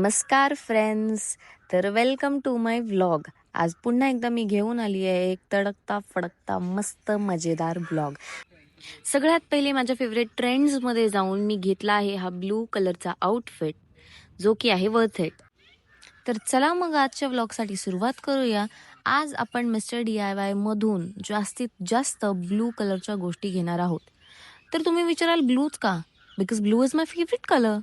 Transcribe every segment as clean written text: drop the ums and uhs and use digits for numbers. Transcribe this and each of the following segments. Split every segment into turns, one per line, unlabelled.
नमस्कार फ्रेंड्स. तर welcome to my vlog. आज पुन्हा एकदा मी घेऊन आली आहे एक तडकता फडकता मस्त मजेदार व्लॉग. सगळ्यात पहिले माझ्या फेवरेट ट्रेंड्समध्ये जाऊन मी घेतला आहे हा ब्लू कलरचा आउटफिट, जो की आहे वर्थ इट. तर चला मग आजच्या व्लॉगसाठी सुरुवात करूया. आज आपण मिस्टर DIY मधून जास्तीत जास्त ब्लू कलरच्या गोष्टी घेणार आहोत. तर तुम्ही विचाराल ब्लूच का? Because blue is my favourite colour.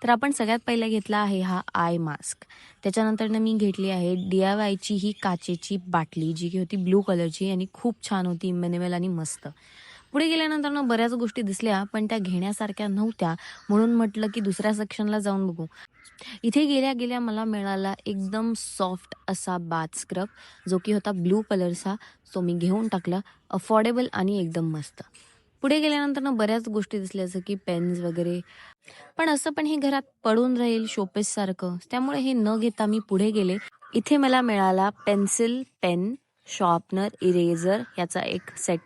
तर आपण सगळ्यात पहिला घेतला आहे हा आय मास्क. त्याच्यानंतर मी घेतली आहे DIYची ही काचेची बाटली, जी की होती ब्लू कलरची आणि खूप छान होती, मिनिमल आणि मस्त. पुढे गेल्यानंतर बऱ्याच गोष्टी दिसल्या, पण त्या घेण्यासारख्या नव्हत्या, म्हणून म्हटलं की दुसऱ्या सेक्शनला जाऊन बघू. इथे गेल्या गेल्या मला मिळाला एकदम सॉफ्ट असा बाथ स्क्रब, जो की होता ब्लू कलरचा. तो मी घेऊन टाकला. अफोर्डेबल आणि एकदम मस्त. पुढे गेल्यानंतर बऱ्याच गोष्टी दिसल्या, जसं की पेन्स वगैरे, पण असं पण हे घरात पडून राहील शोपीस सारखं, त्यामुळे हे न घेता मी पुढे गेले. इथे मला मिळाला पेन्सिल, पेन, शॉर्पनर, इरेझर याचा एक सेट,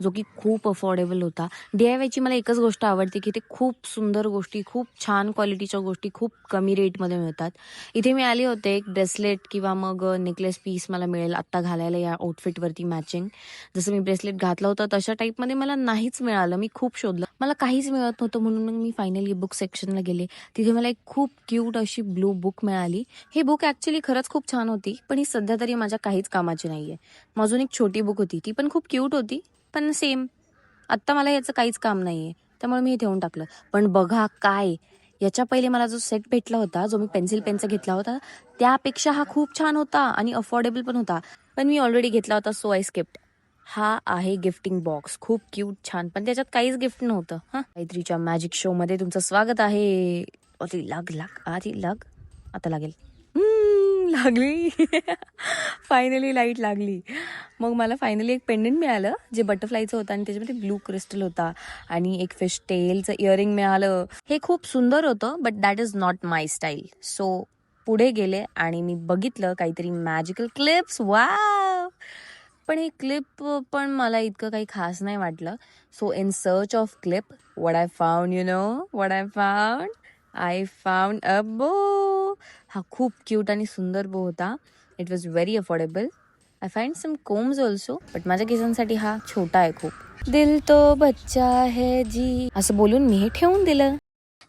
जो की खूप अफोर्डेबल होता. DIYची मला एकच गोष्ट आवडते की ते खूप सुंदर गोष्टी, खूप छान क्वालिटीच्या गोष्टी खूप कमी रेटमध्ये मिळतात. इथे मी आले होते एक ब्रेसलेट किंवा मग नेकलेस पीस मला मिळेल आत्ता घालायला या आउटफिटवरती मॅचिंग. जसं मी ब्रेसलेट घातलं होतं तशा टाईपमध्ये मला नाहीच मिळालं. मी खूप शोधलं, मला काहीच मिळत नव्हतं, म्हणून मग मी फायनली बुक सेक्शनला गेले. तिथे मला एक खूप क्यूट अशी ब्लू बुक मिळाली. ही बुक ॲक्च्युली खरंच खूप छान होती, पण ही सध्या तरी माझ्या काहीच कामाची नाहीये. अजून एक छोटी बुक होती, ती पण खूप क्यूट होती, पण सेम आत्ता मला याचं काहीच काम नाहीये, त्यामुळे मी हे ठेवून टाकलं. पण बघा काय, याच्या पहिले मला जो सेट भेटला होता, जो मी पेन्सिल पेनचा घेतला होता, त्यापेक्षा हा खूप छान होता आणि अफोर्डेबल पण होता. पण मी ऑलरेडी घेतला होता, सो आय स्किप्ड. हा आहे गिफ्टिंग बॉक्स, खूप क्यूट छान, पण त्याच्यात काहीच गिफ्ट नव्हतं. गायत्रीच्या मॅजिक शो मध्ये तुमचं स्वागत आहे. आधी लाग आता लागेल. लागली. फायनली लाईट लागली. मग मला फायनली एक पेंडंट मिळालं, जे बटरफ्लायचं होतं आणि त्याच्यामध्ये ब्लू क्रिस्टल होता, आणि एक फिश टेलचं इयरिंग मिळालं. हे खूप सुंदर होतं, but that is not my style. So पुढे गेले आणि मी बघितलं काहीतरी मॅजिकल क्लिप्स. वाव! पण हे क्लिप पण मला इतकं काही खास नाही वाटलं. So in search of clip, what I found, you know what I found? I found a bow. हा खूप क्यूट आणि सुंदर बो होता. It was very affordable. I find some combs also, but माझ्या केसांसाठी हा छोटा आहे खूप. दिल तो बच्चा है जी, असं बोलून मी हे ठेवून दिलं.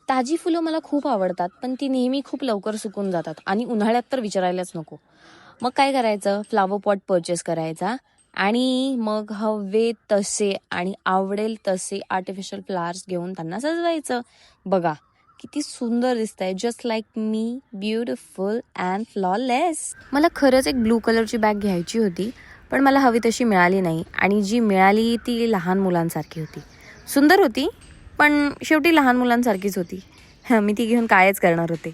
ताजी फुलं मला खूप आवडतात, पण ती नेहमी खूप लवकर सुकून जातात, आणि उन्हाळ्यात तर विचारायलाच नको. मग काय करायचं, फ्लावर पॉट परचेस करायचा आणि मग हवे तसे आणि आवडेल तसे आर्टिफिशियल फ्लावर्स घेऊन त्यांना सजवायचं. बघा किती सुंदर दिसतंय, just like me, beautiful and flawless. मला खरंच एक ब्लू कलरची बॅग घ्यायची होती, पण मला हवी तशी मिळाली नाही, आणि जी मिळाली ती लहान मुलांसारखी होती. सुंदर होती, पण शेवटी लहान मुलांसारखीच होती. मी ती घेऊन कायच करणार होते.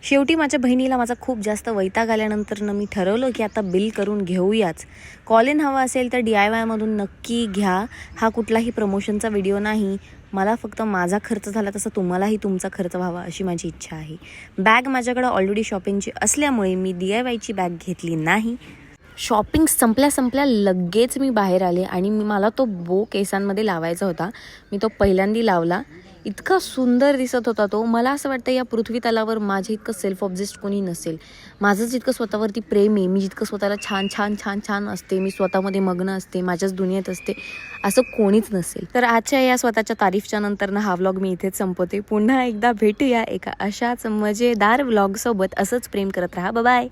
शेवटी माझ्या बहिणीला माझा खूप जास्त वैताग आल्यानंतर मी ठरवलं की आता बिल करून घेऊयाच. कॉलिन हवा असेल तर DIY मधून नक्की घ्या. हा कुठलाही प्रमोशनचा व्हिडिओ नाही. मला फक्त माझा खर्च झाला तसं तुम्हालाही तुमचा खर्च व्हावा अशी माझी इच्छा आहे. बॅग माझ्याकडे ऑलरेडी शॉपिंगची असल्यामुळे मी DIYची बॅग घेतली नाही. शॉपिंग संपल्या लगेच मी बाहेर आले आणि मला तो बो केसांमध्ये लावायचा होता. मी तो पहिल्यांदा लावला. इतका सुंदर दिसत होता तो. मला असं वाटतं या पृथ्वी तलावर माझे इतकं सेल्फ ऑब्झेस्ड कोणी नसेल. माझं जितकं स्वतःवरती प्रेम आहे, मी जितकं स्वतःला छान छान छान छान असते, मी स्वतःमध्ये मग्न असते, माझ्याच दुनियेत असते, असं कोणीच नसेल. तर आजच्या या स्वतःच्या तारीफच्या नंतर हा व्लॉग मी इथेच संपवते. पुन्हा एकदा भेटूया एका अशाच मजेदार व्लॉगसोबत. असंच प्रेम करत राहा. बाय.